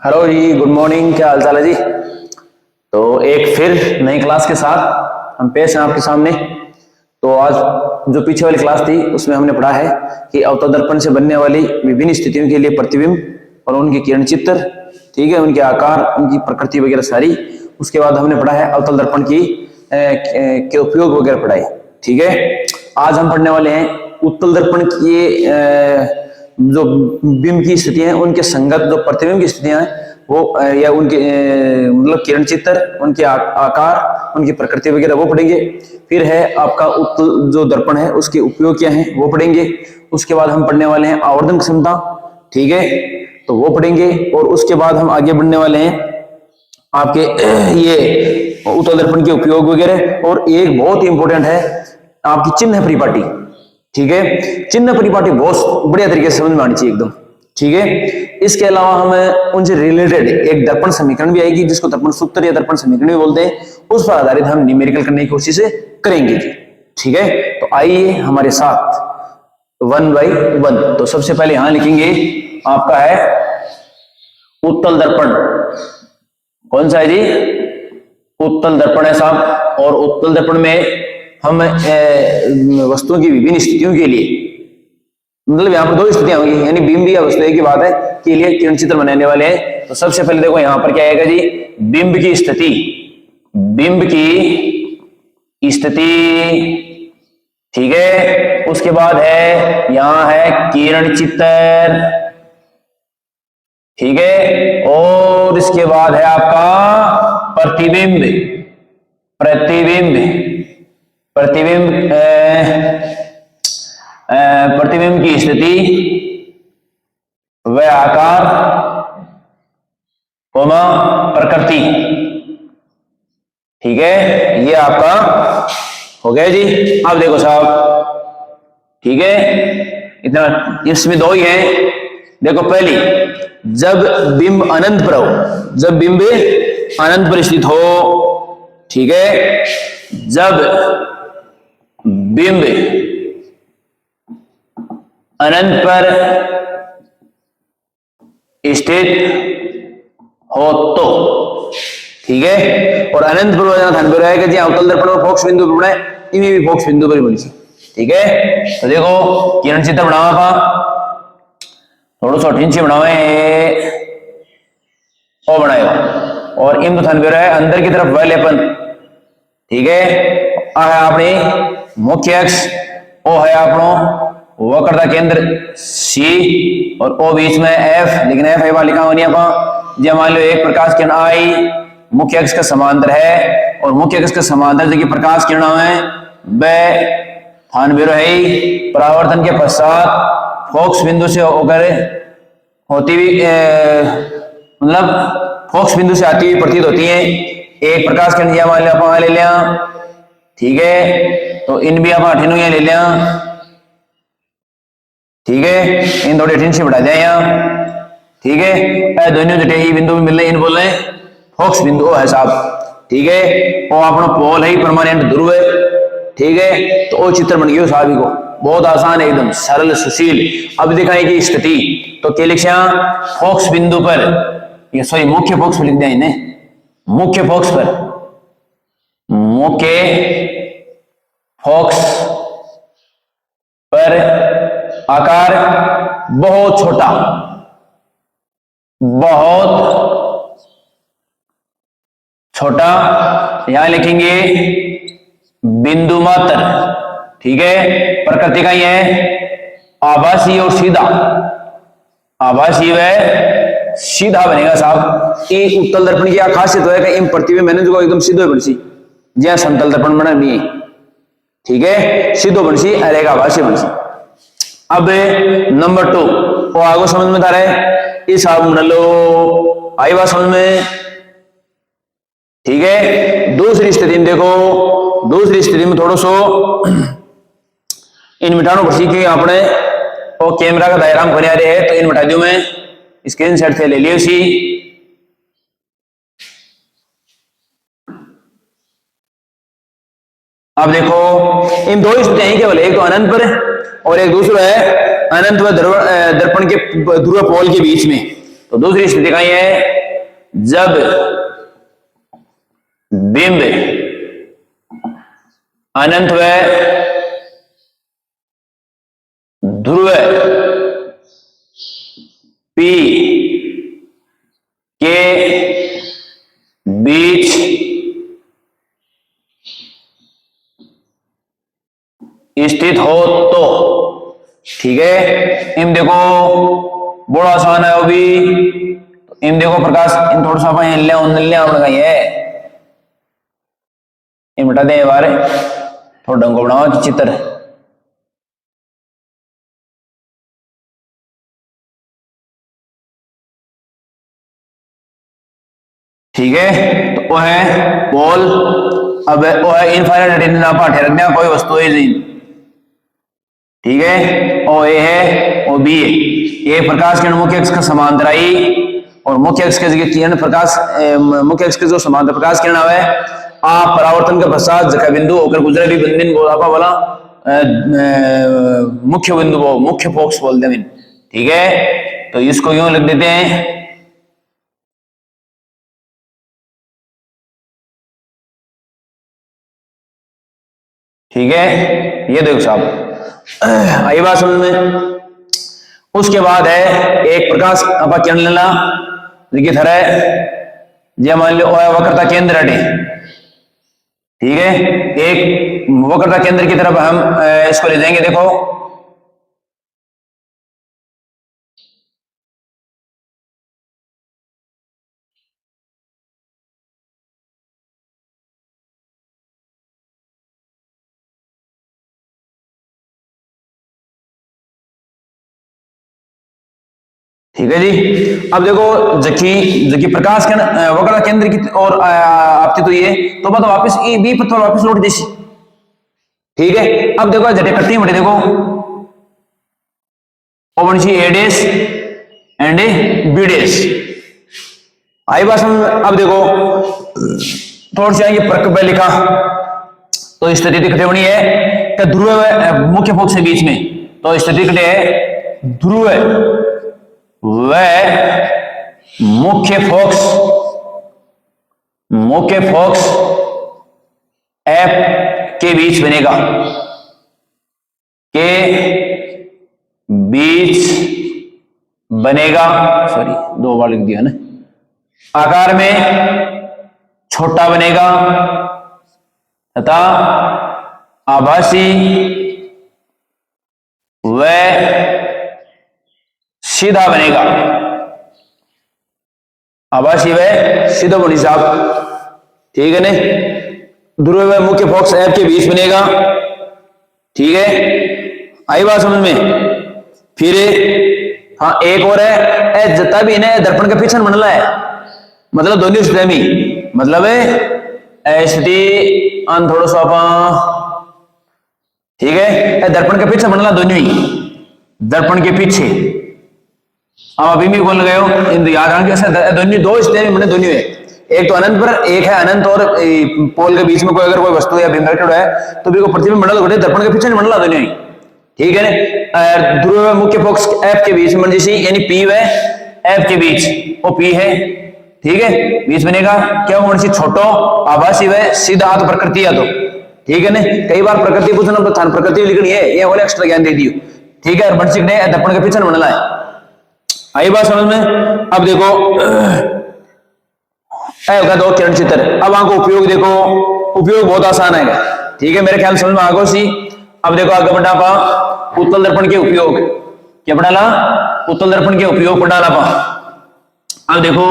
Hello जी, good morning. क्या हाल चाल है जी। तो एक फिर नई क्लास के साथ हम पेश हैं आपके सामने। तो आज जो पीछे वाली क्लास थी उसमें हमने पढ़ा है कि अवतल दर्पण से बनने वाली विभिन्न स्थितियों के लिए प्रतिबिंब और उनके किरण चित्र, ठीक है, उनके आकार, उनकी प्रकृति वगैरह सारी। उसके बाद हमने पढ़ा है अवतल दर्पण के उपयोग वगैरह पढ़ाए, ठीक है। आज हम पढ़ने वाले हैं उत्तल दर्पण की जो बिंब की स्थितियां हैं उनके संगत जो प्रतिबिंब की स्थितियां हैं वो या उनके मतलब किरण चित्र, उनके आकार, उनकी प्रकृति वगैरह वो पढ़ेंगे। फिर है आपका उत्तल जो दर्पण है उसके उपयोग क्या है वो पढ़ेंगे। उसके बाद हम पढ़ने वाले हैं आवर्धन क्षमता, ठीक है, तो वो पढ़ेंगे। और उसके बाद हम आगे बढ़ने वाले हैं आपके ये उत्तल दर्पण के उपयोग वगैरह। और एक बहुत ही इंपॉर्टेंट है आपकी चिन्ह परिपाटी, ठीक है। चिन्ह परिपाटी बहुत बढ़िया तरीके से समझ में आनी चाहिए एकदम, ठीक है। इसके अलावा हम उनसे रिलेटेड एक दर्पण समीकरण भी आएगी जिसको दर्पण सूत्र या दर्पण समीकरण भी बोलते हैं, उस पर आधारित हम न्यूमेरिकल करने की कोशिश करेंगे, ठीक है। तो आइए हमारे साथ 1 by 1। तो सबसे पहले यहां लिखेंगे आपका है उत्तल दर्पण। कौन सा है जी? उत्तल दर्पण है साहब। और उत्तल दर्पण में हम वस्तुओं की विभिन्न स्थितियों के लिए, मतलब यहाँ पर दो स्थितियां होंगी, यानी बिंब या वस्तु की बात है के लिए किरण चित्र बनाने वाले हैं। तो सबसे पहले देखो यहाँ पर क्या आएगा जी, बिंब की स्थिति। बिंब की स्थिति, ठीक है। उसके बाद है यहाँ है किरण चित्र, ठीक है। और इसके बाद है आपका प्रतिबिंब। प्रतिबिंब प्रतिबिंब प्रतिबिंब की स्थिति व आकार, कोमा प्रकृति, ठीक है। ये आपका हो गया जी। अब देखो साहब, ठीक है, इतना इसमें दो ही है। देखो पहली, जब बिंब अनंत पर हो, जब बिंब अनंत पर स्थित हो, ठीक है, जब बिंब अनंत पर स्थित हो तो, ठीक है। और अनंत पर ध्यान पर रहेगा जी अवतल दर्पण में फोकस बिंदु पर बनाए, इन्हें भी फोकस बिंदु पर बनी, ठीक है। तो देखो किरण चित्र बनावा का थोड़ा सा इंची बनावे ओ बनाएगा। और इन ध्यान पर है अंदर की तरफ वैलेपन, ठीक है। अपनी मुख्य अक्ष ओ है अपनो वक्रता केंद्र सी और ओ बीच में एफ, लेकिन एफ है लिखा होनी आप। जब मान लो एक प्रकाश किरण आई मुख्य अक्ष का समांतर है और मुख्य अक्ष का समांतर जो कि प्रकाश किरण है वह स्थान बिंदु है परावर्तन के पश्चात फोकस बिंदु से होकर होती हुई मतलब फोकस बिंदु से आती हुई प्रतीत होती है। एक प्रकाश किरण यह मान लो ले लिया, ठीक है। तो इन भी आप ले लिया, ठीक है। इन थोड़े अठीन से बढ़ा जाए यहाँ, ठीक है। दोनों जटे ही बिंदु मिल रहे, इन बोल रहे फोकस बिंदु है साहब, ठीक है। वो अपना पोल है परमानेंट ध्रुव है, ठीक है। तो वो चित्र बन गया साहब को, बहुत आसान है, एकदम सरल सुशील। अब दिखाएगी स्थिति, तो क्या लिखा फोकस बिंदु पर, ये सॉरी मुख्य फोकस पर लिख दिया इन्हें, मुख्य फोकस पर, मुख्य फोकस पर आकार बहुत छोटा, बहुत छोटा, यहां लिखेंगे बिंदु मात्र, ठीक है। प्रकृति का ये है आभासी और सीधा, आभासी व सीधा बनेगा साहब। ये उत्तल दर्पण की खासियत है कि इन प्रतिबिंब मैंने जो एकदम सीधो बनसी, जहां समतल दर्पण बना नहीं, ठीक है, सीधो बनसी रहेगा, आभासी बनसी। अब नंबर 2 वो आगो समझ में आ रहा है, इस आप बना लो, आई बात समझ में, ठीक है। दूसरी स्थिति में देखो, दूसरी स्थिति में थोड़ा सो इन मिटानों पर सीखे अपने और कैमरा का दायरा बने आ रहे हैं, तो इन मिटा दू मैं स्क्रीन शॉट से ले लियो सी। अब देखो इन दो स्थितियां हैं केवल, एक तो अनंत पर है और एक दूसरा है अनंत व दर्पण के ध्रुव पोल के बीच में। तो दूसरी स्थिति कहीं है जब बिंब अनंत व ध्रुव P के बीच स्थित हो तो, ठीक है। इम देखो बड़ा आसान है वो भी। इम देखो प्रकाश इन थोड़ा सा हिलने अपने कहीं है इन बटा दे बारे थोड़ा ढंग को बनाओ कि चित्र, ठीक है। तो वो है पोल, अब वो है इनफाइनाइट इतना पाठे रख दिया कोई वस्तु है नहीं, ठीक है। ओ ए है ओ बी है, ये प्रकाश किरण मुख्य अक्ष का समांतराई और मुख्य अक्ष के किरण प्रकाश मुख्य अक्ष के जो समांतर प्रकाश किरण आवे आप परावर्तन के पश्चात जगह बिंदु होकर गुजरे भी बिंदु गोलापा वाला मुख्य बिंदु को मुख्य फोकस बोलते हैं, ठीक है। तो इसको यूं लिख देते हैं, ठीक है। ये देखो साहब आई बात समझ में। उसके बाद है एक प्रकाश अपा किरण लेना देखिए तरह ये मान लो वक्रता केंद्र हटे, ठीक है। एक वक्रता केंद्र की तरफ हम इसको ले जाएंगे, देखो ठीक है जी। अब देखो जकी प्रकाश किरण वक्रता केंद्र की और आपकी तो ये तो बात वापस ए बी पर वापस लौट देसी, ठीक है। अब देखो जटे कट्टी बटे देखो ओवन c a dash and b dash आई बात समझ। अब देखो थोड़ी सी आएंगे प्रकल्प लिखा तो स्थिति दिखते बनी है कि ध्रुव मुख्य फोकस के बीच में, तो स्थिति दिखते है ध्रुव वह मुख्य फोकस F के बीच बनेगा, के बीच बनेगा, सॉरी दो बार लिख दिया ना, आकार में छोटा बनेगा तथा आभासी व सीधा बनेगा, आभासी व सीधा बनी साहब, ठीक है ने। ध्रुव व मुख्य फोकस F के बीच बनेगा, ठीक है। आई बात समझ में। फिर हाँ एक और है जता भी इन्हें दर्पण के पीछे बनला है, मतलब दोनों स्थिति मतलब स्थिति अन थोड़ा सा ठीक है। दर्पण के पीछे बनला दोनों ही, दर्पण के पीछे हम अभी भी बोल गए हो इन याद रखें दोनों दो स्थिति बने दोनों है, एक तो अनंत पर एक है अनंत और पोल के बीच में कोई अगर कोई वस्तु या बिंदु है तो भी को प्रतिबिंब मंडल घटे दर्पण के पीछे मंडल दोनों ही, ठीक है। ध्रुव मुख्य फोकस F के बीच में जैसे यानी P व F के बीच वो P है, ठीक है। बीच बनेगा क्या वो छोटो आभासी व सीधा हाथ प्रकृति या तो, ठीक है ना। कई बार प्रकृति पूछना तो थान प्रकृति लिखनी है ये वाले एक्स्ट्रा ज्ञान दे दियो, ठीक है। बंशिक ने दर्पण के पीछे मंडला है, आई बात समझ में। अब देखो होगा दो किरण चित्र, अब आंखों उपयोग देखो, उपयोग बहुत आसान है, ठीक है। मेरे ख्याल समझ में आगो सी। अब देखो आगे बढ़ा पा उत्तल दर्पण के उपयोग क्या पढ़ाला, उत्तल दर्पण के उपयोग पढ़ाला पा। अब देखो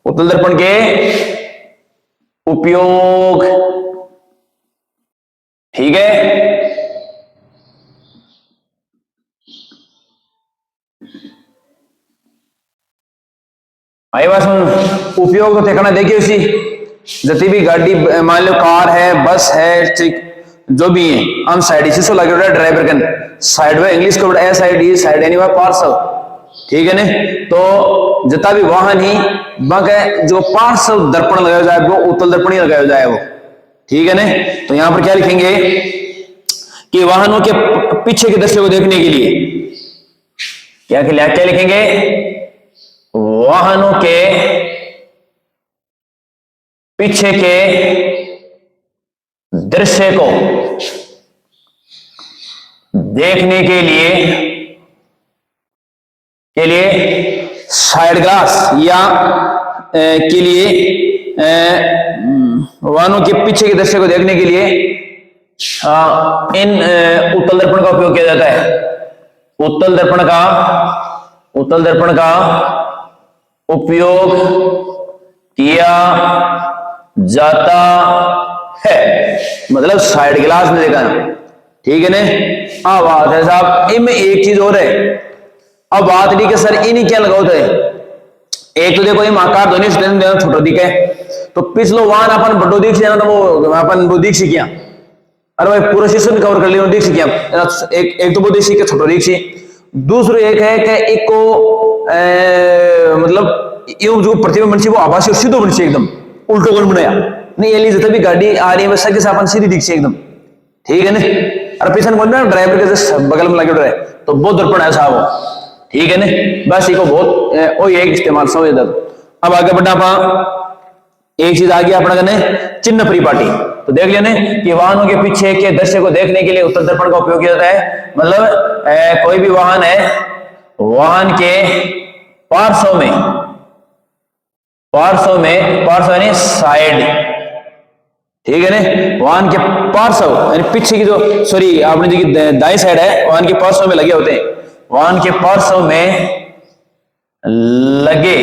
उत्तल दर्पण के उपयोग, ठीक है। आई बात उपयोग तो देखना देखिए उसी जति भी गाड़ी मान लो कार है बस है जो भी है हम साइड इसी से लगे ड्राइवर के साइड में इंग्लिश को ए साइड ई साइड एनी पार्सल, ठीक है ना। तो जितना भी वाहन ही बाकी जो पार्सल दर्पण लगाया जाए वो उत्तल दर्पण ही लगाया जाए वो, ठीक है ना। तो यहां पर क्या लिखेंगे कि वाहनों के पीछे के दृश्य को देखने के लिए क्या लिखेंगे, वाहनों के पीछे के दृश्य को देखने के लिए साइड ग्लास या के लिए वाहनों के पीछे के दृश्य को देखने के लिए इन उत्तल दर्पण का उपयोग किया जाता है। उत्तल दर्पण का उपयोग किया जाता है, मतलब साइड ग्लास में देखा, ठीक है ना। अब बात है साहब, इनमें एक चीज और है। अब बात नहीं कि सर इन्हें क्या लगा होता है, एक तो देखो ये आकार दोनों छोटा दिखे, तो पिछलो वाहन अपन बड़ो दिख से तो वो अपन वो दिख किया, अरे भाई पूरा शीशो भी कवर कर लिया दिख किया, एक तो वो दिख के छोटो दिख सी। दूसरो एक है कि एक को मतलब यूं जो प्रतिबिंब बन वो आभासी और सीधो बन एकदम उल्टो कौन बनाया नहीं, ये जितने भी गाड़ी आ रही है वैसा के अपन सीधी दिख एकदम, ठीक है ना। और पीछे कौन ना ड्राइवर के बगल में लगे रहे, तो बहुत दर्पण है साहब, ठीक है ना। बस इको बहुत वो एक इस्तेमाल समझ जाता। अब आगे बढ़ा पा, एक चीज आ गया अपना कहने चिन्ह परिपाटी, तो देख लेने कि वाहनों के पीछे के दृश्य को देखने के लिए उत्तल दर्पण का उपयोग किया जाता है। मतलब कोई भी वाहन है, वाहन के पार्श्व यानी साइड, ठीक है ना, वाहन के पार्श्व यानी पीछे की जो सॉरी आपने जी दाई साइड है, वाहन के पार्श्व में लगे होते हैं, वाहन के पार्श्व में लगे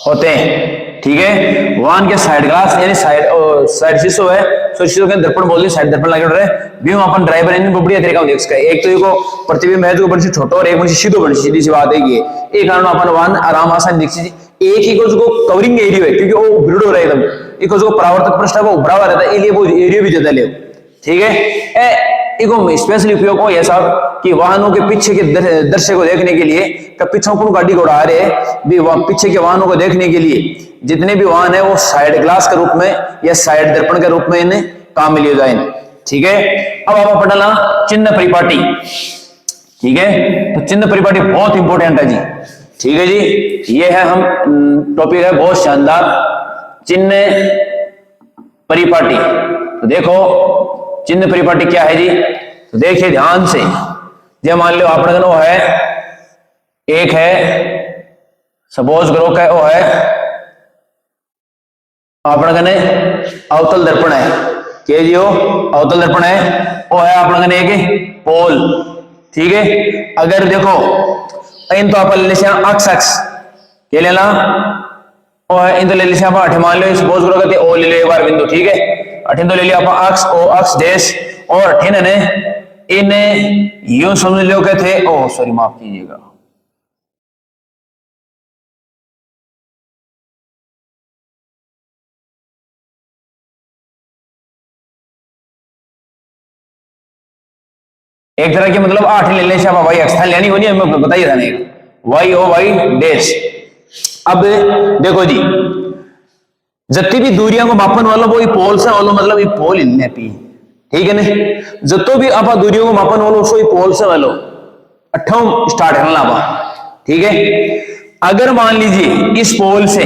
होते हैं, ठीक है। वाहन के साइड ग्लास यानी साइड शीशो है, तो शीशो के दर्पण बोल साइड दर्पण लगे रहे व्यू अपन ड्राइवर इन बढ़िया तरीका देख सके। एक तो ये प्रतिबिंब है जो बन छोटा और एक बन सीधो बन सीधी सी बात है ये, एक कारण अपन वाहन आराम आसान दिख सी। एक ही को जो कवरिंग एरिया है क्योंकि वो भीड़ हो रहा है एकदम, एक जो परावर्तक पृष्ठ है वो उभरा हुआ रहता है, इसलिए वो एरिया भी ज्यादा ले, ठीक है। एक स्पेशली उपयोग हो ऐसा कि वाहनों के पीछे के दृश्य को देखने के लिए पीछे कौन गाड़ी घोड़ा आ रहे हैं भी पीछे के वाहनों को देखने के लिए जितने भी वाहन है वो साइड ग्लास के रूप में या साइड दर्पण के रूप में इन्हें काम में लिए जाए, ठीक है। अब आप पढ़ना चिन्ह परिपाटी, ठीक है। तो चिन्ह परिपाटी बहुत इंपॉर्टेंट है जी, ठीक है जी। ये है हम टॉपिक है बहुत शानदार, चिन्ह परिपाटी। तो देखो चिन्ह परिपाटी क्या है जी, तो देखिए ध्यान से, जब मान लो आपने वो है एक है सपोज करो क्या वो है आपने कहने अवतल दर्पण है, के जी हो अवतल दर्पण है, वो है आपने कहने एक पोल, ठीक है। अगर देखो इन तो आप ले लिया अक्स के लेना वो है, इन तो ले लिया आप अठ मान लो सपोज करो कहते ओ ले लो एक बार बिंदु, ठीक है। अठिन तो ले लिया आप अक्स ओ अक्स डैश, और अठिन ने इन्हें यूं समझ लो के थे, ओ सॉरी माफ कीजिएगा, एक तरह की मतलब 8 ले ले शाबा वाई एक्स था लेनी होनी हमें बताइए था नहीं वाई ओ वाई डैश। अब देखो जी जितनी भी दूरियां को मापन वाला वो पोल से वालो मतलब ये पोल हिलने पी, ठीक है ना। जितो भी आप दूरियों को मापन वालो सो पोल से वालो अट्ठाऊ स्टार्ट करना आप, ठीक है। अगर मान लीजिए इस पोल से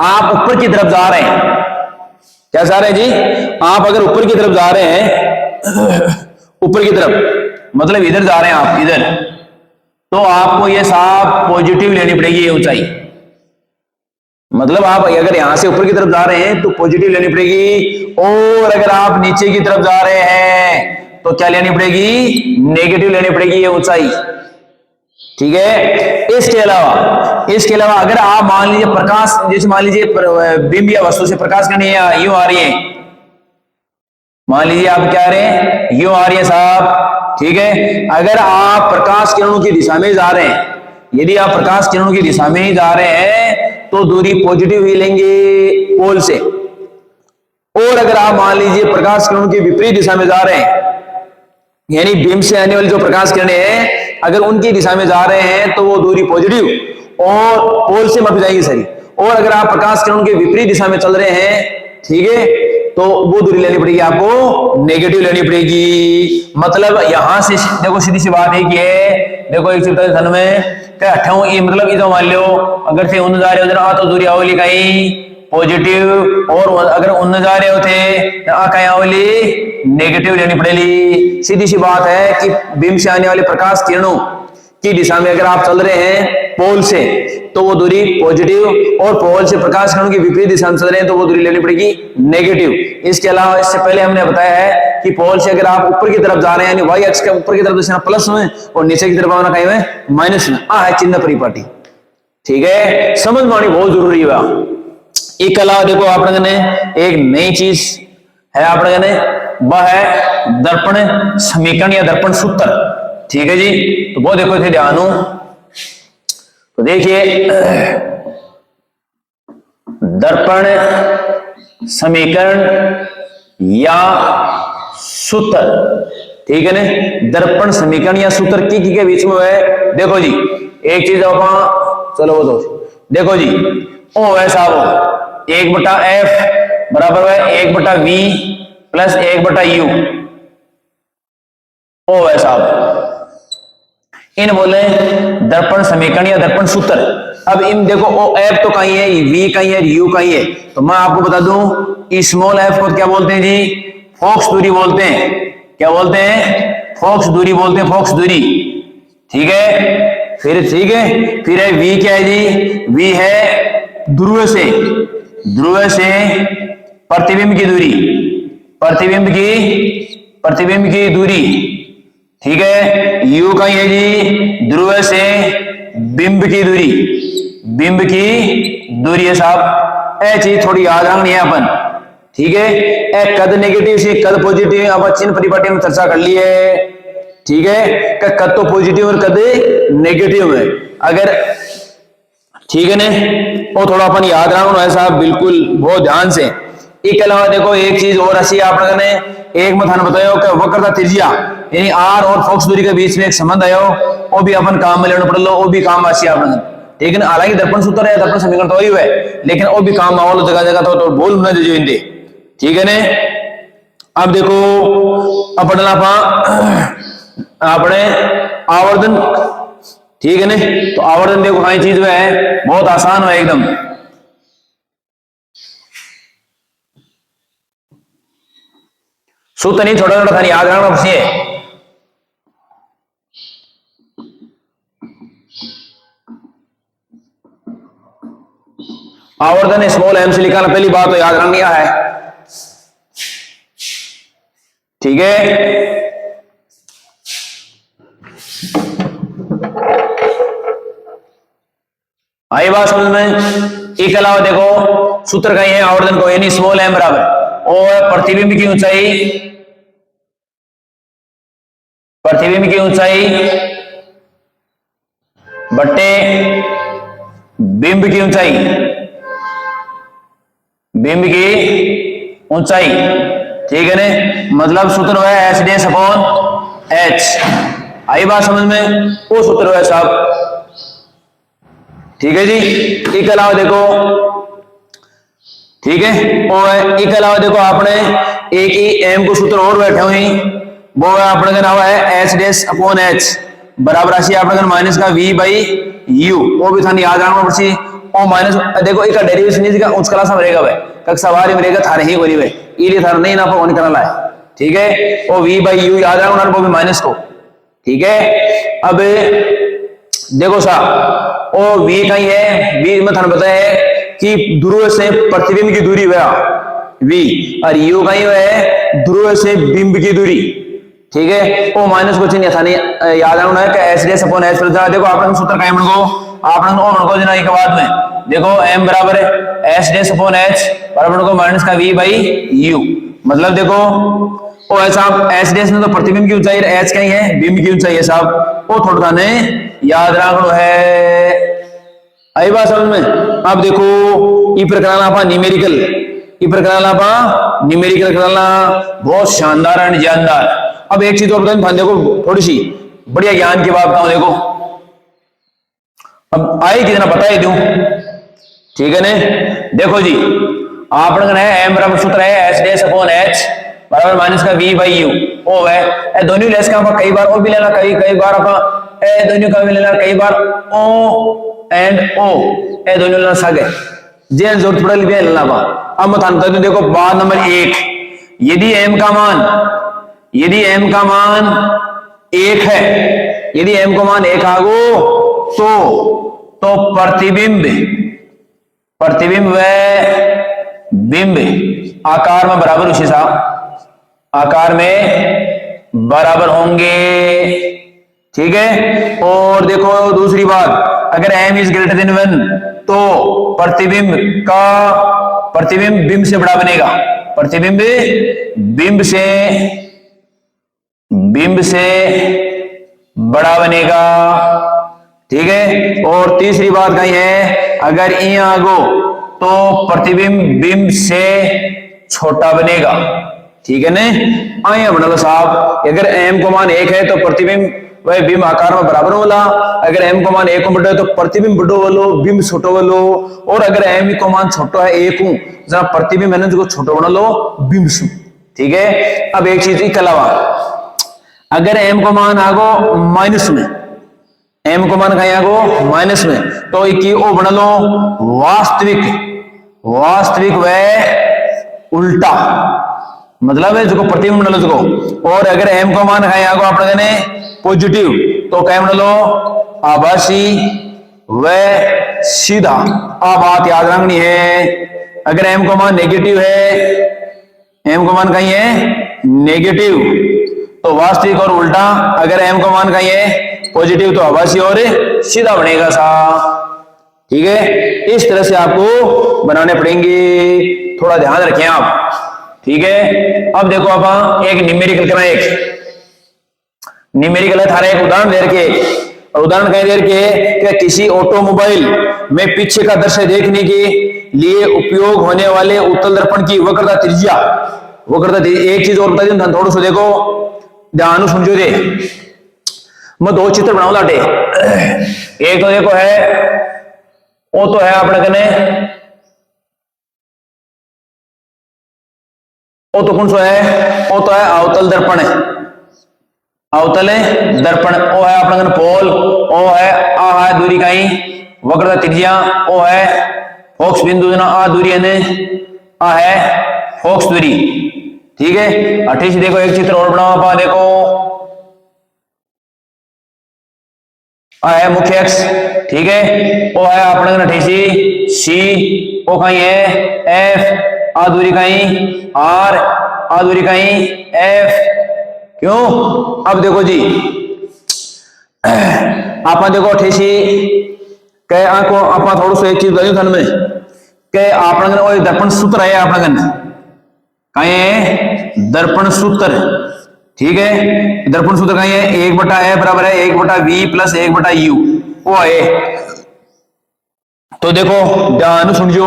आप ऊपर की तरफ जा रहे हैं, क्या जा रहे हैं जी, आप अगर ऊपर की तरफ जा रहे हैं ऊपर की तरफ मतलब इधर जा रहे हैं आप इधर, तो आपको ये साफ पॉजिटिव लेनी पड़ेगी ये ऊंचाई, मतलब आप अगर यहां से ऊपर की तरफ जा रहे हैं तो पॉजिटिव लेनी पड़ेगी, और अगर आप नीचे की तरफ जा रहे हैं तो क्या लेनी पड़ेगी, नेगेटिव लेनी पड़ेगी ये ऊंचाई, ठीक है। इसके अलावा अगर आप मान लीजिए प्रकाश जैसे मान लीजिए बिंब या वस्तु से प्रकाश करनी है यूं आ रही है, मान लीजिए आप क्या आ रहे हैं यूं आ रही है साहब, ठीक है। अगर आप प्रकाश किरणों की दिशा में जा रहे हैं, यदि आप प्रकाश किरणों की दिशा में ही जा रहे हैं तो दूरी पॉजिटिव ही लेंगे पोल से, और अगर आप मान लीजिए प्रकाश किरणों की विपरीत दिशा में जा रहे हैं यानी बीम से आने वाली जो प्रकाश किरणें हैं अगर उनकी दिशा में जा रहे हैं तो वो दूरी पॉजिटिव और पोल से मापी जाएगी सही, और अगर आप प्रकाश किरणों के विपरीत दिशा में चल रहे हैं, ठीक है, तो वो दूरी लेनी पड़ेगी आपको नेगेटिव लेनी पड़ेगी। मतलब यहां से देखो सीधी सी बात है कि देखो एक चौथा धन में क्या अठाऊ ये मतलब इधर मान लो अगर से उन जा रहे हो तो दूरी आवली कहीं पॉजिटिव, और अगर उन जा रहे होते कहीं आवली नेगेटिव लेनी पड़ेगी। सीधी सी बात है कि बीम से आने वाले प्रकाश किरणों की दिशा में अगर आप चल रहे हैं पोल से तो वो दूरी पॉजिटिव, और पोल से प्रकाश किरणों की विपरीत दिशा में चल रहे हैं तो वो दूरी लेनी पड़ेगी नेगेटिव। इसके अलावा इससे पहले हमने बताया है कि पोल से अगर आप ऊपर की तरफ जा रहे हैं यानी वाई अक्ष के ऊपर की तरफ दिशा प्लस में और नीचे की तरफ आना कहीं में माइनस में है चिन्ह परिपाटी। ठीक है, समझ में आनी बहुत जरूरी है। इसके अलावा देखो आप ने एक नई चीज है आप ने वह है दर्पण समीकरण या दर्पण सूत्र। ठीक है जी, तो वो देखो इसे ध्यान हो तो देखिए दर्पण समीकरण या सूत्र। ठीक है ना, दर्पण समीकरण या सूत्र की के बीच में है। देखो जी एक चीज आप चलो वो दो देखो जी ओ है साहब 1/f बराबर है 1/v प्लस 1/u ओ है साहब इन बोले दर्पण समीकरण या दर्पण सूत्र। अब इन देखो ओ एफ तो कहीं है, वी कहीं है, यू कहीं है, तो मैं आपको बता दूं स्मॉल एफ को क्या बोलते हैं जी फोक्स दूरी बोलते हैं। क्या बोलते हैं फोक्स दूरी बोलते हैं, फोक्स दूरी। ठीक है ठीक है फिर है वी क्या है जी वी है ध्रुव से प्रतिबिंब की दूरी, प्रतिबिंब की दूरी। ठीक है यू का है जी ध्रुव से बिंब की दूरी है साहब। ए चीज थोड़ी याद रखनी है अपन। ठीक है ए कद नेगेटिव से कद पॉजिटिव अब चिन्ह परिपाटी में चर्चा कर ली है। ठीक है कद तो पॉजिटिव और कद नेगेटिव है अगर। ठीक है ना वो थोड़ा अपन याद रखना है साहब बिल्कुल बहुत ध्यान से। इसके अलावा देखो एक चीज और अच्छी आप लोगों ने एक मथान बताया कि वक्रता त्रिज्या यानी आर और फोक्स दूरी के बीच में एक संबंध आयो वो भी अपन काम में लेना पड़ लो वो भी काम आसी आप लोगों। ठीक है ना, हालांकि दर्पण सूत्र है दर्पण समीकरण तो वही है लेकिन वो भी काम आवलो जगह जगह तो बोल ना जो इंदे। ठीक है ना, अब देखो अपन अपने आवर्धन। ठीक है ना, तो आवर्धन देखो कई चीज में है बहुत आसान है एकदम। सूत्र नहीं छोटा छोटा था याद रखना बस ये। आवर्धन स्मॉल एम से निकालना पहली बात तो याद रखनी है। ठीक है आई बात समझ में। इसके अलावा देखो सूत्र कहीं है आवर्धन को यानी स्मॉल एम बराबर और प्रतिबिंब की ऊंचाई बट्टे बिंब की ऊंचाई। ठीक है ना, मतलब सूत्र है एच डैश अपॉन एच। आई बात समझ में, वो सूत्र है साहब। ठीक है जी, इसके अलावा देखो ठीक है और इसके अलावा देखो आपने एक ही एम को सूत्र और बैठे हुए वो है अपने का नाम है एच डैश अपॉन एच बराबर राशि अपने का माइनस का वी बाई यू। वो भी था याद रखना पड़सी और माइनस देखो इसका डेरिवेशन इसका उच्च क्लास में रहेगा भाई कक्षा बाहर में रहेगा थारे ही बोली भाई इले थार नहीं ना पर करना है। ठीक है वो वी बाई यू याद रखना वो भी माइनस को। ठीक है अब देखो साहब वो वी कहीं है वी में थाने बताया है कि ध्रुव से प्रतिबिंब की दूरी वी और यू कहीं है ध्रुव से बिंब की दूरी। ठीक है वो माइनस को चिन्ह था नहीं याद रखना है कि H dash upon H plus. देखो आपने सूत्र का आपने जना एक बाद में देखो m बराबर है एच डैश अपॉन एच बराबर को माइनस का v बाई यू। मतलब देखो ओ साहब एच डैश में तो प्रतिबिंब की ऊंचाई एच कहीं है बिंब की ऊंचाई है साहब वो थोड़ा ने याद रखना है। आई बात समझ में। अब देखो ई प्रकार आपा न्यूमेरिकल कराना बहुत शानदार एंड जानदार। अब एक चीज और बताऊं देखो थोड़ी सी बढ़िया ज्ञान की बात बताऊं देखो अब आई कितना बता ही दूं। ठीक है ने देखो जी आपने एम बराबर सूत्र है एच डैश अपॉन एच बराबर माइनस का वी बाई यू ओ है ए दोनों लेस का कई बार ओ भी लेना कई बार आप ए दोनों का भी लेना कई बार ओ एंड ओ ए दोनों लेना सगे जे जरूरत पड़े लिए लेना बा। अब मैं थान तो देखो बात नंबर 1, यदि m का मान 1 है, यदि m का मान 1 आगो तो प्रतिबिंब व बिंब आकार में बराबर उसी साहब आकार में बराबर होंगे, ठीक है। और देखो दूसरी बात, अगर m इज ग्रेटर देन 1 तो प्रतिबिंब बिंब से बड़ा बनेगा, प्रतिबिंब बिंब से बड़ा बनेगा, ठीक है। और तीसरी बात कही है, अगर ई आगो तो प्रतिबिंब बिंब से छोटा बनेगा, ठीक है ने। आइए बना साहब, अगर m को मान 1 है तो प्रतिबिंब वह बिंब आकार में बराबर होला, अगर m को मान 1 बड़ो है तो प्रतिबिंब बड़ो वालो बिंब छोटो वालो, और अगर m को मान छोटो है 1 जरा प्रतिबिंब मैंने जो छोटो बना लो बिंब सु, ठीक है। अब एक चीज के अलावा, अगर m को मान आगो माइनस में, m को मान कहीं आगो माइनस में, तो की ओ बना लो वास्तविक व उल्टा, मतलब है जो प्रतिबिंब बना लो जो। और अगर m को मान कहीं आगो आप लोगों ने पॉजिटिव तो क्या बना लो आभासी व सीधा। अब बात याद रखनी है, अगर m को मान नेगेटिव है, m को मान कहीं है नेगेटिव तो वास्तविक और उल्टा, अगर m को मान कहीं है पॉजिटिव तो आभासी और सीधा बनेगा सा, ठीक है। इस तरह से आपको बनाने पड़ेंगे, थोड़ा ध्यान रखें आप, ठीक है। अब देखो आप एक न्यूमेरिकल करना, एक न्यूमेरिकल है थारा, एक उदाहरण दे रखे, उदाहरण कहीं दे रखे कि किसी ऑटोमोबाइल में पीछे का दृश्य देखने के लिए उपयोग होने वाले उत्तल दर्पण की वक्रता त्रिज्या, एक चीज और बता दी थोड़ा सा देखो ध्यान सुनजो दे, मैं 2 चित्र बनाऊ लाटे। एक तो देखो है वो तो है अपने कने वो तो कौन सा है, वो तो है अवतल दर्पण है, अवतल दर्पण वो है अपने कने पोल, वो है आ है दूरी कहीं वक्रता त्रिज्या, वो है फोक्स बिंदु ना आ दूरी है, आ है फोक्स दूरी, ठीक है। 28 देखो एक चित्र और बनाओ आप, देखो आ है मुख्य अक्ष, ठीक है, वो है अपने 28 सी, वो कहीं है एफ, आ दूरी कहीं आर, आ दूरी कहीं एफ, क्यों। अब देखो जी आप देखो 28 के आपको आप थोड़ा सा एक चीज बताइए धन में के आपने वो दर्पण सूत्र है अपने कहीं है दर्पण सूत्र, ठीक है। दर्पण सूत्र कहीं है 1/a बराबर है 1/v प्लस 1/u, वो है। तो देखो ध्यान सुनियो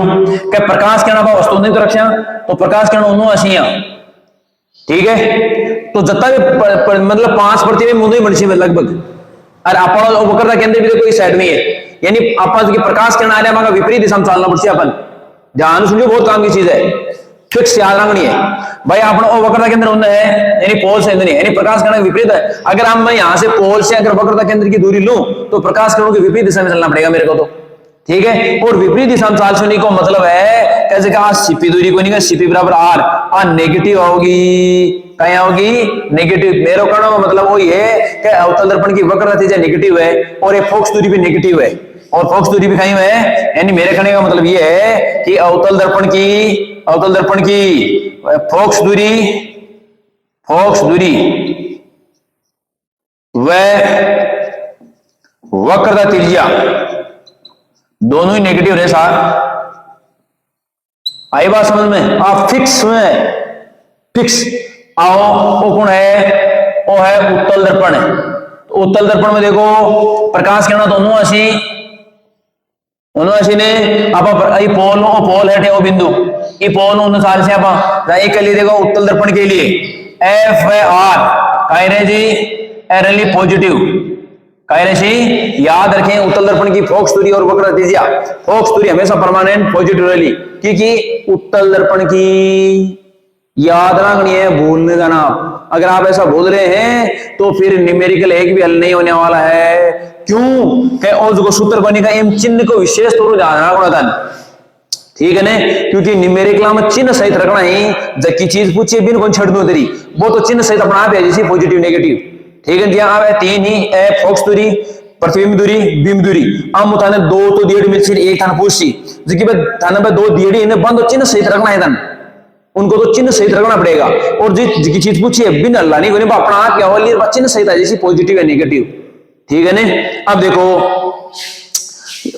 कि प्रकाश किरण का वस्तु नहीं तो रक्षा तो प्रकाश किरण उन्होंने असिया, ठीक है। तो जत्ता भी मतलब 5 प्रतिबिंब मुंदे बन सी लगभग, और अपन वक्रता केंद्र भी देखो इस साइड में है, यानी अपन की प्रकाश किरण आ रहा है विपरीत दिशा में चलना पड़ती है। अपन ध्यान सुनियो, बहुत काम की चीज है, फिक्स याद रखनी है भाई। अपना वक्रता केंद्र उन्हें है यानी पोल से नहीं, यानी प्रकाश किरण विपरीत है। अगर हम मैं यहां से पोल से अगर वक्रता केंद्र की दूरी लूं तो प्रकाश किरणों की विपरीत दिशा में चलना पड़ेगा मेरे को, तो ठीक है। और विपरीत दिशा में चाल को मतलब है कैसे कहा सीपी दूरी को नहीं, सीपी बराबर आर नेगेटिव होगी, क्या होगी नेगेटिव। मेरो कहने का मतलब वही है कि अवतल दर्पण की वक्रता त्रिज्या नेगेटिव है और ये फोक्स दूरी भी नेगेटिव है और फोक्स दूरी भी कहीं है, यानी मेरे कहने का मतलब ये है कि अवतल दर्पण की फोक्स दूरी व वक्रता त्रिज्या दोनों ही नेगेटिव रहे साहब। आई बात समझ में, आप फिक्स आओ। वो कौन है, वो है उत्तल दर्पण है। तो उत्तल दर्पण में देखो प्रकाश किरण दोनों असी ने आप पोल है वो बिंदु ये पोल अनुसार से आप एक के लिए देखो उत्तल दर्पण के लिए एफ है आर कह रहे जी एरली पॉजिटिव, कायरेशी याद रखें उत्तल दर्पण की फोकस दूरी और वक्र त्रिज्या। फोकस दूरी हमेशा परमानेंट पॉजिटिव रही, क्योंकि उत्तल दर्पण की याद रखनी है, भूलने का ना। अगर आप ऐसा भूल रहे हैं तो फिर न्यूमेरिकल एक भी हल नहीं होने वाला है। क्यों के और जो सूत्र बने का एम चिन्ह को विशेष तौर पर ध्यान रखना था, ठीक है ना, क्योंकि न्यूमेरिकल में चिन्ह सहित रखना ही जबकि चीज पूछिए बिन कौन छड़ दो तेरी वो तो चिन्ह सहित अपना आप है, जैसे पॉजिटिव नेगेटिव, ठीक है जी। आप तीन ही ए फोकस दूरी, प्रतिबिंब दूरी, बिंब दूरी। अब थाने दो तो दियड़ी मिल फिर एक थाना पूछी जिसकी थाने पे दो दियड़ी इन्हें बंद चिन्ह सहित रखना है, थाने उनको तो चिन्ह सहित रखना पड़ेगा। और जिसकी चीज पूछी है बिन अल्लाह नहीं अपना आप क्या हो चिन्ह सहित है, जैसे पॉजिटिव है नेगेटिव, ठीक है ना। अब देखो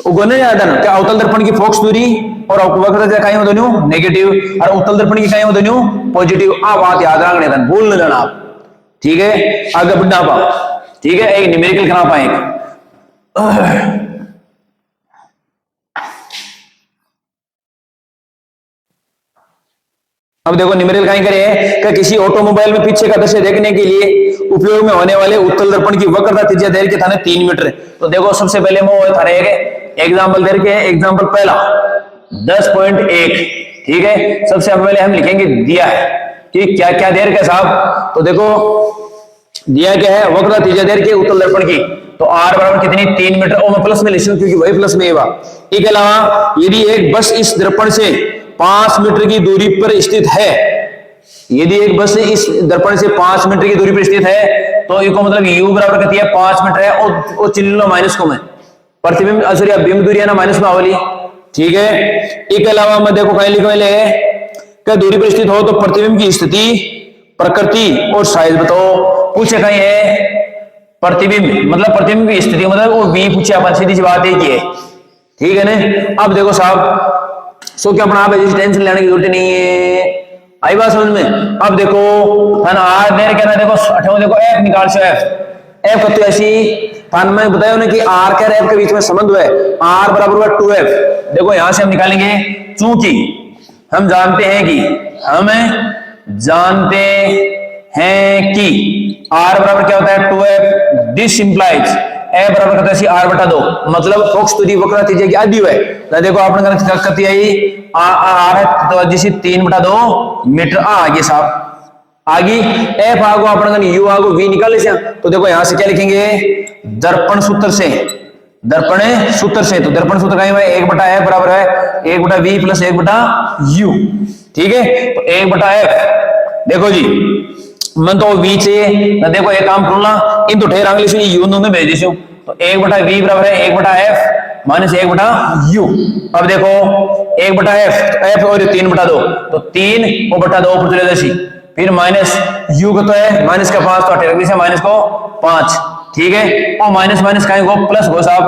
क्या अवतल दर्पण की फोकस दूरी और वक्र कहीं दोनों नेगेटिव और उत्तल दर्पण की कहीं दोनों पॉजिटिव। आ बात याद रखने था, भूल न जाना आप, ठीक है। आगे बढ़ना पा, ठीक है, एक न्यूमेरिकल करा पाएंगे। अब देखो न्यूमेरिकल कहीं करे कि किसी ऑटोमोबाइल में पीछे का दृश्य देखने के लिए उपयोग में होने वाले उत्तल दर्पण की वक्रता त्रिज्या दे के थाने 3 मीटर। तो देखो सबसे पहले मैं थाने एग्जाम्पल दे के एग्जाम्पल पहला 10.1, ठीक है। सबसे पहले हम लिखेंगे दिया है कि क्या क्या देर के साहब। तो देखो दिया क्या है, वक्रता त्रिज्या देर के उत्तल दर्पण की, तो आर बराबर कितनी 3 मीटर। और मैं प्लस में लिखूं क्योंकि वही प्लस में है। इसके अलावा यदि एक बस इस दर्पण से 5 मीटर की दूरी पर स्थित है, यदि एक बस इस दर्पण से 5 मीटर की दूरी पर स्थित है तो इसको मतलब u बराबर कितनी है 5 मीटर है, और चिन्ह लो माइनस को में प्रतिबिंब सॉरी बिंब दूरी है ना माइनस में आवली, ठीक है। इसके अलावा मैं देखो कहीं लिखो ले क्या दूरी पर स्थित हो तो प्रतिबिंब की स्थिति, प्रकृति और साइज बताओ। पूछे कहीं है प्रतिबिंब मतलब प्रतिबिंब की स्थिति मतलब वो v पूछे अपन, सीधी सी बात है, ठीक है ना। अब देखो साहब सो क्या अपना आप टेंशन लेने की जरूरत नहीं है, आई बात समझ में। अब देखो है ना आर देर कहना, देखो अठो देखो एफ निकाल से एफ का तो ऐसी थान में बताया ना कि आर के एफ के बीच में संबंध है, आर बराबर हुआ 2f। देखो यहां से हम निकालेंगे, चूंकि हम जानते हैं कि आर बराबर क्या होता है 2f, दिस इंप्लाइज ए बराबर करता है आर बटा 2, मतलब फोकस दूरी वक्र त्रिज्या की आधी है। तो देखो आपने करती आई आर है तो जैसे 3/2 मीटर आगे साहब आगे एफ आगो अपन यू आगो वी निकाले से। तो देखो यहां से क्या लिखेंगे दर्पण सूत्र से, दर्पण सूत्र से। तो दर्पण सूत्र कहीं 1/f बराबर है 1/v प्लस 1/u, ठीक है। तो 1/f देखो जी मन तो v से ना, देखो एक काम करूंगा इन तो ठेर आंगली से यू दोनों भेज दीजिए। तो 1/v बराबर है 1/f माइनस 1/u। अब देखो 1/f तो f और 3/2 तो 3 और बटा 2 ऊपर चले जाए, फिर माइनस u को तो है माइनस का 5 तो अठेरगली से माइनस को 5, ठीक है। और माइनस माइनस का को प्लस हो साहब,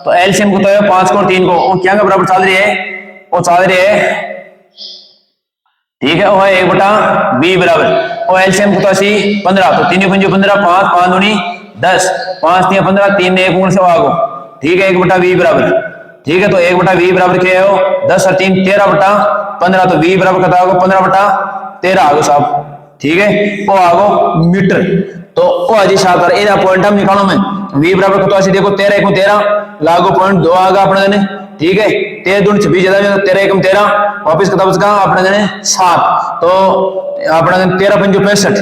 तो एलसीएम को तो है 5 को और 3 को, और क्या बराबर चल रही है वो चल रही है, ठीक है। वो है 1/v बराबर और एलसीएम को तो ऐसी 15, तो 3 पंजे 15 5 5 दूनी 10 5 3 15 3 ने 1 से आगो, ठीक है 1/v बराबर, ठीक है। तो 1/v बराबर क्या है 10 और 3 13/15, तो v बराबर कितना होगा 15/13 आगो साहब, ठीक है। वो आगो मीटर। तो वो अजी साहब इन पॉइंट हम निकालो में v बराबर कितना ऐसे देखो 13 1 13 लागो पॉइंट 2 आगा अपने ने, ठीक है। 13 दूनी 26 ज्यादा 13 1 13 वापस कितना बचगा अपने ने 7, तो अपने 13 5 65,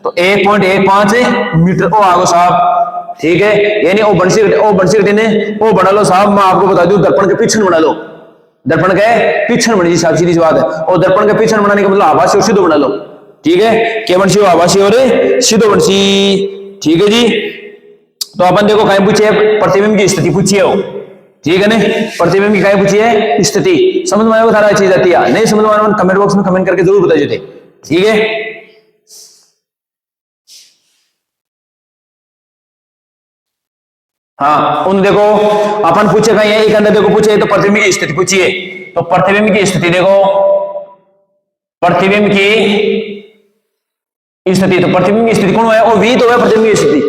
तो 1.15 मीटर वो आगो साहब, ठीक है। यानी वो बंसी ने वो बना लो साहब। मैं आपको बता दूं दर्पण के पीछे बना लो, दर्पण के पीछे बनी साहब, सीधी सी बात है। और दर्पण के पीछे बनाने का मतलब आभासी और सीधो बना लो, ठीक है। क्या बंसी हो आभासी और सीधो बंसी, ठीक है जी। तो अपन देखो कहीं पूछे प्रतिबिंब की स्थिति पूछी है, ठीक है ना। प्रतिबिंब की कहीं पूछी है स्थिति, समझ में आएगा सारा चीज आती है, नहीं समझ में कमेंट बॉक्स में कमेंट करके जरूर बता देते, ठीक है। हाँ उन देखो अपन पूछे कहीं एक अंदर देखो पूछे तो प्रतिबिंब की स्थिति पूछिए। तो प्रतिबिंब की स्थिति देखो, प्रतिबिंब की स्थिति, तो प्रतिबिंब की स्थिति कौन है और v तो है प्रतिबिंब की स्थिति,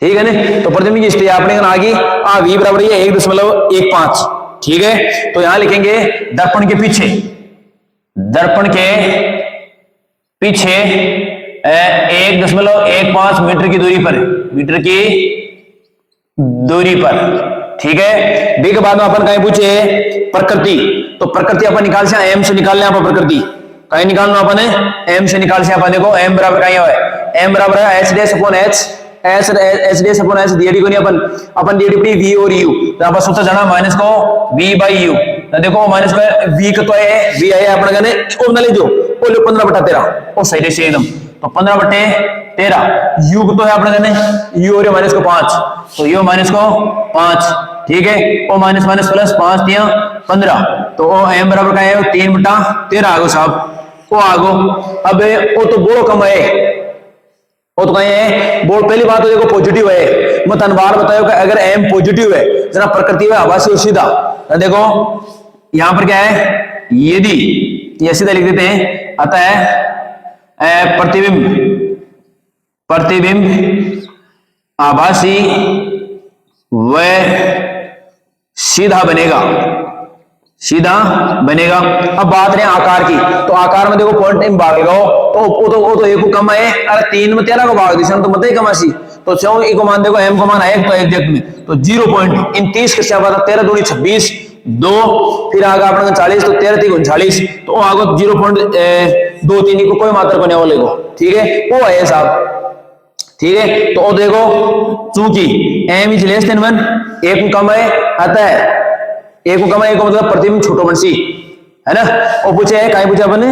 ठीक है ना। तो प्रतिबिंब की स्थिति आपने आगे v बराबर है 1.15, ठीक है। तो यहां लिखेंगे दर्पण के पीछे, दर्पण के पीछे 1.15 मीटर की दूरी पर, मीटर की दूरी पर, ठीक है। बी के बाद में अपन कहीं पूछे प्रकृति, तो प्रकृति अपन निकाल से एम से निकाल ले आप प्रकृति कहीं निकालना अपन है एम से निकाल से अपन देखो एम बराबर कहीं है एम बराबर है H dash upon H H dash upon H DD को नहीं अपन डीडी पड़ी वी और यू, तो अपन सोचा जाना माइनस को वी बाई यू, तो देखो माइनस में वी का तो है वी है अपन कहने ओ ना ले जो ओ लो 15/13 ओ सही से एकदम, तो 15/13 यू को तो है अपने कहने यू और माइनस को 5, तो यू माइनस को 5, ठीक है। ओ माइनस माइनस प्लस 5 दिया 15, तो ओ एम बराबर का है 3/13 आगो साहब वो आगो। अब वो तो बोलो कम है वो तो कहीं है बोल, पहली बात तो देखो पॉजिटिव है, मैं बार बताया कि अगर एम पॉजिटिव है जना प्रकृति में आभासी सीधा, तो देखो यहां पर क्या है यदि ये सीधा लिख देते हैं, अतः प्रतिबिंब आभासी व सीधा बनेगा, सीधा बनेगा। अब बात रहे आकार की, तो आकार में देखो पॉइंट इन भाग लगाओ तो एक को कम है, अरे 3 में 13 को भाग दी तो मत ही कमासी, तो क्यों एक को मान देखो एम को मान है तो एग्जैक्ट में तो 0 पॉइंट इन 30 के साथ 13 दूनी 26 2 फिर आगे अपने 40 तो 13 3 39 तो आगे 0.23 को कोई मात्रा को नहीं बोलेगो, ठीक है वो है साहब, ठीक है। तो देखो चूंकि m इज लेस देन 1 एक को कम है, अतः एक को कम है, एक को मतलब प्रतिबिंब छोटो बंसी है ना, वो पूछे है कहीं पूछा अपने,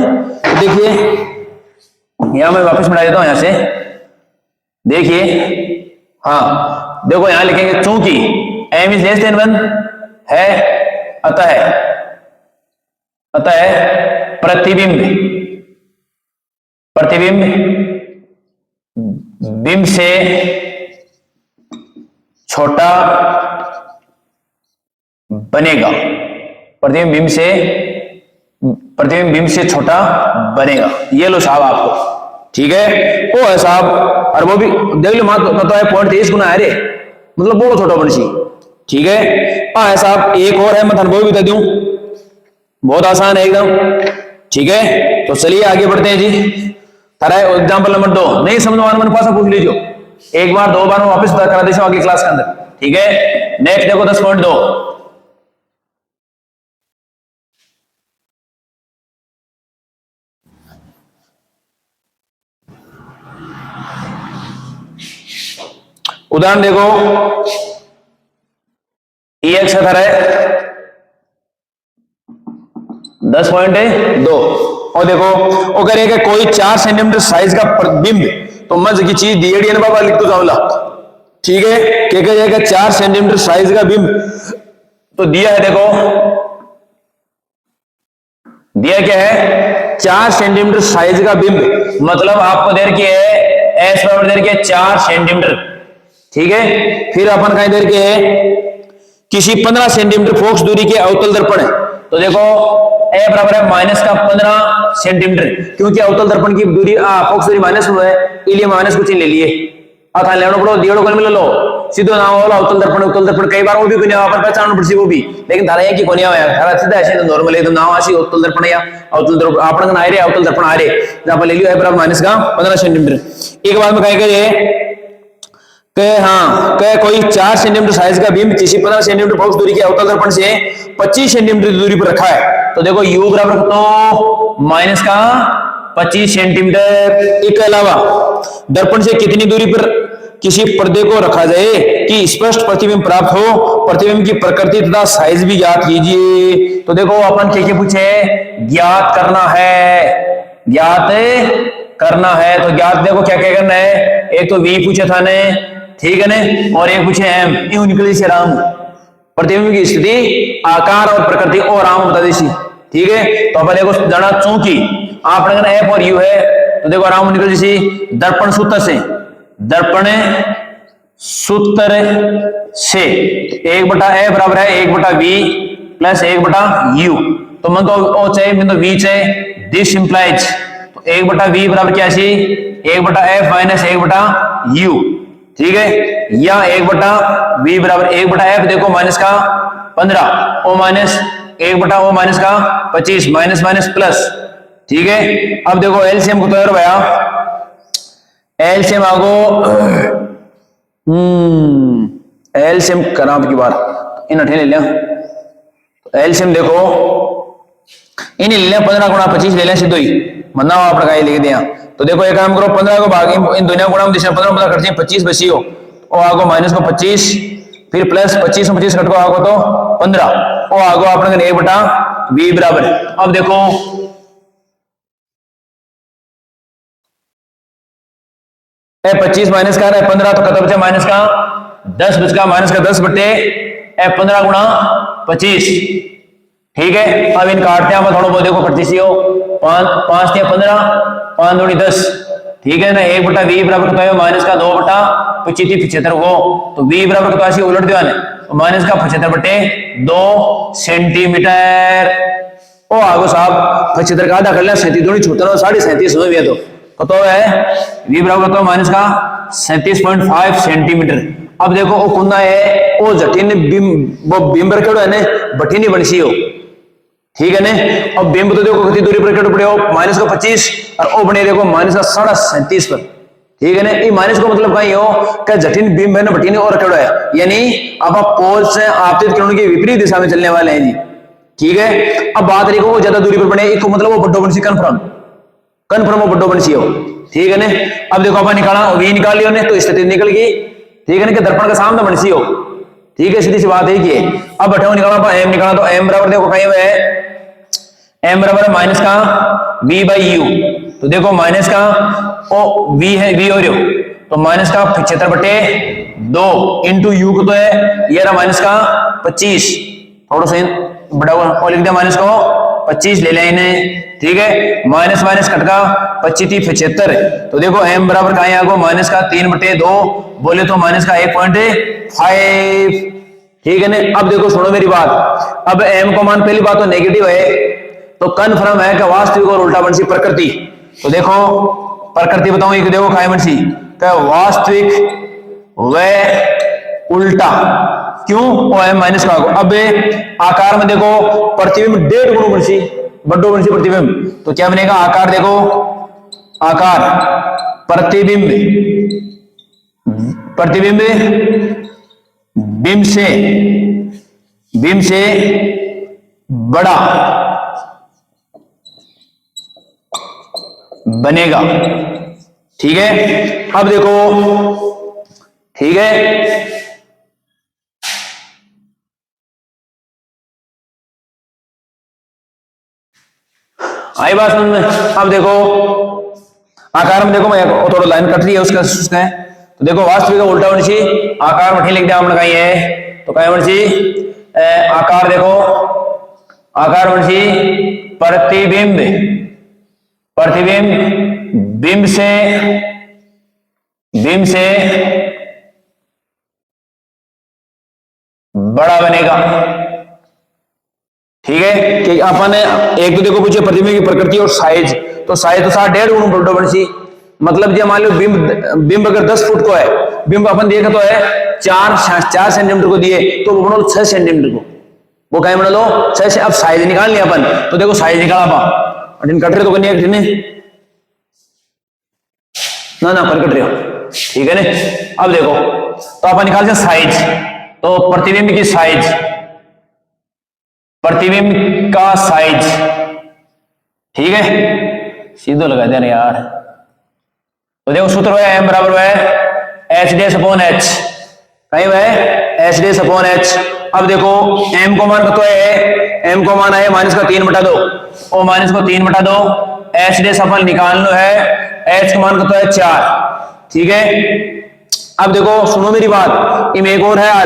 देखिए यहां मैं वापस मिला देता हूं यहां से, देखिए हाँ देखो यहां लिखेंगे चूंकि m इज लेस देन 1 है, अतः प्रतिबिंब बिंब से छोटा बनेगा, प्रतिबिंब बिंब से छोटा बनेगा, ये लो साहब आपको, ठीक है वो है साहब। और वो भी देख लो मात्र पता है 0.23 गुना है रे, मतलब बहुत छोटा बनसी, ठीक है। है साहब एक और है मैं वो भी बता दूं, बहुत आसान है एकदम, ठीक है। तो चलिए आगे बढ़ते हैं जी। तारा एग्जाम्पल नंबर 2 नहीं समझ में पास पूछ लीजिए, एक बार 2 बार में वापस करा दीजिए अगली क्लास के अंदर, ठीक है। नेक्स्ट देखो 10.2 उदाहरण देखो EX है 10.2 और देखो वो कह रहे हैं कि कोई 4 सेंटीमीटर साइज का प्रतिबिंब, तो मज की चीज दी है बाबा लिख तो जाऊला, ठीक है। क्या कह जाएगा 4 सेंटीमीटर साइज का बिंब, तो दिया है देखो दिया क्या है 4 सेंटीमीटर साइज का बिंब, मतलब आपको देर की है एस बराबर देर के 4 सेंटीमीटर, ठीक है। फिर अपन कहीं देर के है किसी 15 सेंटीमीटर फोकस दूरी के अवतल दर्पण है, तो देखो ए बराबर है माइनस का 15 सेंटीमीटर, क्योंकि अवतल दर्पण की दूरी फोकस दूरी माइनस हुआ है, इसलिए माइनस को चिन्ह ले लिए, अथा लेनो पड़ो दियोड़ो को मिल लो सीधो नाम वाला अवतल दर्पण कई बार वो भी कोनी अपन पहचान पड़सी वो भी, लेकिन धारा है कि कोनी आया धारा सीधा ऐसे तो नॉर्मल एकदम नाम आसी अवतल दर्पण या अवतल दर्पण आपन का आए रे अवतल दर्पण आ रे जहां पर ले लियो है बराबर माइनस का 15 सेंटीमीटर। एक बात में कहे के हाँ के कोई 4 सेंटीमीटर साइज का बीम किसी 15 सेंटीमीटर फोकस दूरी के अवतल दर्पण से 25 सेंटीमीटर दूरी पर रखा है, तो देखो u बराबर तो माइनस का 25 सेंटीमीटर। इसके अलावा दर्पण से कितनी दूरी पर किसी पर्दे को रखा जाए कि स्पष्ट प्रतिबिंब प्राप्त हो, प्रतिबिंब की प्रकृति तथा साइज भी ज्ञात कीजिए। तो देखो अपन क्या पूछे ज्ञात करना है, तो ज्ञात देखो क्या क्या करना है, एक तो v पूछा था ने, ठीक है ने, और एक पूछे m यूं निकली से राम प्रतिबिंब की स्थिति आकार और प्रकृति और राम बता दी, ठीक है। तो अपन देखो जाना चूंकि आपने एफ और यू है, तो देखो राम निकल जैसी दर्पण सूत्र से 1/f बराबर है 1/v प्लस 1/u, तो मन तो ओ चाहे मन तो v चाहे दिस इंप्लाइज, तो 1/v बराबर क्या सी 1/f माइनस 1/u, ठीक है, या 1/v बराबर 1/f देखो माइनस का 15 ओ माइनस 1/o माइनस का 25 माइनस माइनस प्लस, ठीक है। अब देखो एलसीएम को तैयार भैया एलसीएम आगो एलसीएम करा आपकी बार इन अठे ले लिया। एलसीएम देखो इन ले लिया 15 गुणा 25 ले लिया सीधो ही मना आप लगाई लिख दिया। तो देखो एक काम करो 15 को भाग इन दोनों गुणा में दिशा 15 कर दिए 25 बची हो और आगो माइनस को 25 फिर प्लस 25 में 25 कट को आगो तो 15 और आगो आपने 1 बटा v बराबर। अब देखो ए 25 माइनस का है 15 तो कत बचा माइनस का 10 बचका माइनस का 10 बटे ए 15 गुणा 25। ठीक है अब इन काटते हैं थोड़ा बहुत देखो कटती सी हो 5 थे 15 5 दूनी 10। ठीक है ना 1 बटा v बराबर कितना है माइनस का 2 बटा 25 75 को तो v बराबर कितना सी उलट दिया तो माइनस का 75 बटे 2 सेंटीमीटर। ओ आगो साहब 75 का आधा कर लिया 37 दूनी 36 37 हो गया तो कतो है v बराबर कितना माइनस का 37.5 सेंटीमीटर। अब देखो वो कुंदा है वो जटिन बिंब रखेड़ो है ने बठीनी बनसी हो। ठीक है ने अब बिंब तो देखो कितनी दूरी पर रखेड़ो पड़े हो माइनस का 25 और वो बने देखो माइनस का 37.5 पर। ठीक है ना ये माइनस को मतलब कहीं हो क्या जटिन बिंब है ना बठीनी और रखेड़ो है यानी अब आप पोल से आपतित किरणों की विपरीत दिशा में चलने वाले हैं जी। ठीक है अब बात रही को ज्यादा दूरी पर बने इसको मतलब वो बड्डो बनसी कन्फर्म वो बड्डो बनसी हो। ठीक है ना अब देखो अपन निकाला v निकाल लियो ने तो स्थिति निकल गई। ठीक है ना कि दर्पण का सामने बनसी हो। ठीक है सीधी सी बात है कि अब बटे निकाला m निकाला तो m बराबर देखो कहीं है m बराबर माइनस का v बाई u। तो देखो माइनस का ओ v है v और तो माइनस का 75 बटे 2 इंटू यू को तो है ये रहा माइनस का 25 थोड़ा सा बड़ा और लिख दिया माइनस को 25 ले लिया इन्हें। ठीक है माइनस माइनस कटका 25 75 तो देखो m बराबर कहाँ आगो माइनस का 3 बटे 2 बोले तो माइनस का 1.5। ठीक है ना अब देखो सुनो मेरी बात अब m को मान पहली बात तो नेगेटिव है तो कन्फर्म है कि वास्तविक और उल्टा बनसी प्रकृति। तो देखो प्रकृति बताऊं एक देखो काय बनसी क्या वास्तविक व उल्टा क्यों और m माइनस का अब आकार में देखो प्रतिबिंब 1.5 गुना बनसी बड्डो बनसी प्रतिबिंब तो क्या बनेगा आकार देखो आकार प्रतिबिंब बिंब से बड़ा बनेगा। ठीक है अब देखो ठीक है आई बात समझ में। अब देखो आकार में देखो मैं थोड़ा लाइन कट रही है उसका है तो देखो वास्तविक उल्टा बनसी आकार में लिख दिया हमने कहीं है तो कहीं बनसी आकार देखो आकार बनसी प्रतिबिंब बिंब से बड़ा बनेगा। ठीक है कि अपन एक तो देखो पूछे प्रतिबिंब की प्रकृति और साइज तो साइज तो 1.5 गुना बड़ो बनसी मतलब जो मान लो बिंब अगर 10 फुट को है बिंब अपन देखा तो है 4 सेंटीमीटर को दिए तो वो बना लो 6 सेंटीमीटर को वो कहीं बना लो 6 से। अब साइज निकाल लिया अपन तो देखो साइज निकाला अपन कट रहे तो करनी ना पर कट रहे हो। ठीक है ना अब देखो तो अपन निकाल साइज तो प्रतिबिंब की साइज प्रतिबिंब का साइज। ठीक है सीधो लगा दे यार तो देखो सूत्र है m बराबर है h डैश अपॉन h कहीं वह h डैश अपॉन h। अब देखो m को मान तो है m को मान है माइनस का 3 बटा 2 और माइनस को 3 बटा 2 h डैश अपन निकालना है h को मान तो है 4। ठीक है अब देखो सुनो मेरी बात इनमें एक और है हाल है